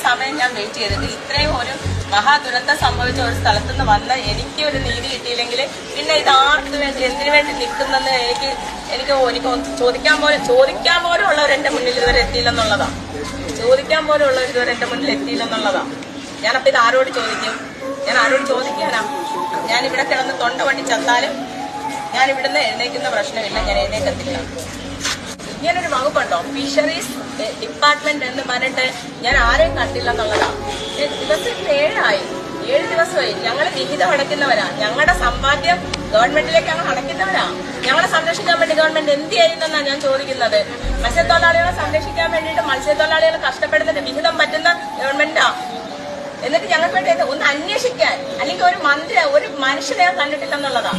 സമയം ഞാൻ വെയിറ്റ് ചെയ്തിട്ട് ഇത്രയും ഒരു മഹാദുരന്തം സംഭവിച്ച ഒരു സ്ഥലത്തുനിന്ന് വന്ന എനിക്ക് ഒരു നീതി കിട്ടിയില്ലെങ്കിൽ പിന്നെ ഇത് ആർക്ക് വേണ്ടി എന്തിനു വേണ്ടി നിൽക്കുന്നെന്ന് എനിക്ക് ചോദിക്കാൻ പോലും ഉള്ളവർ എന്റെ മുന്നിൽ ഇതുവരെ എത്തിയില്ലെന്നുള്ളതാ. ചോദിക്കാൻ പോലും ഉള്ളവർ ഇതുവരെ എന്റെ മുന്നിൽ എത്തിയില്ലെന്നുള്ളതാ. ഞാനപ്പോ ഇത് ആരോട് ചോദിക്കും? ഞാൻ ആരോട് ചോദിക്കാനാ? ഞാൻ ഇവിടെ കിടന്ന് തൊണ്ട വണ്ടി ചത്താലും ഞാൻ ഇവിടുന്ന് എഴുന്നേക്കുന്ന പ്രശ്നമില്ല, ഞാൻ എഴുന്നേക്കത്തില്ല. ഇങ്ങനൊരു വകുപ്പുണ്ടോ? ഫിഷറീസ് ഡിപ്പാർട്ട്മെന്റ് എന്ന് പറഞ്ഞിട്ട് ഞാൻ ആരെയും കണ്ടില്ലെന്നുള്ളതാ. ദിവസം 7 ദിവസമായി. ഞങ്ങൾ വിഹിതം അടയ്ക്കുന്നവരാ. ഞങ്ങളുടെ സമ്പാദ്യം ഗവൺമെന്റിലേക്ക് ഞങ്ങൾ അടയ്ക്കുന്നവരാ. ഞങ്ങളെ സംരക്ഷിക്കാൻ വേണ്ടി ഗവൺമെന്റ് എന്ത് ചെയ്യുന്നെന്നാണ് ഞാൻ ചോദിക്കുന്നത്. മത്സ്യത്തൊഴിലാളികളെ സംരക്ഷിക്കാൻ വേണ്ടിയിട്ട് മത്സ്യത്തൊഴിലാളികൾ കഷ്ടപ്പെടുന്നത് വിഹിതം പറ്റുന്ന ഗവൺമെന്റാ. എന്നിട്ട് ഞങ്ങൾക്ക് വേണ്ടി ഒന്ന് അന്വേഷിക്കാൻ അല്ലെങ്കിൽ ഒരു മനുഷ്യനെ കണ്ടിട്ടില്ലെന്നുള്ളതാ.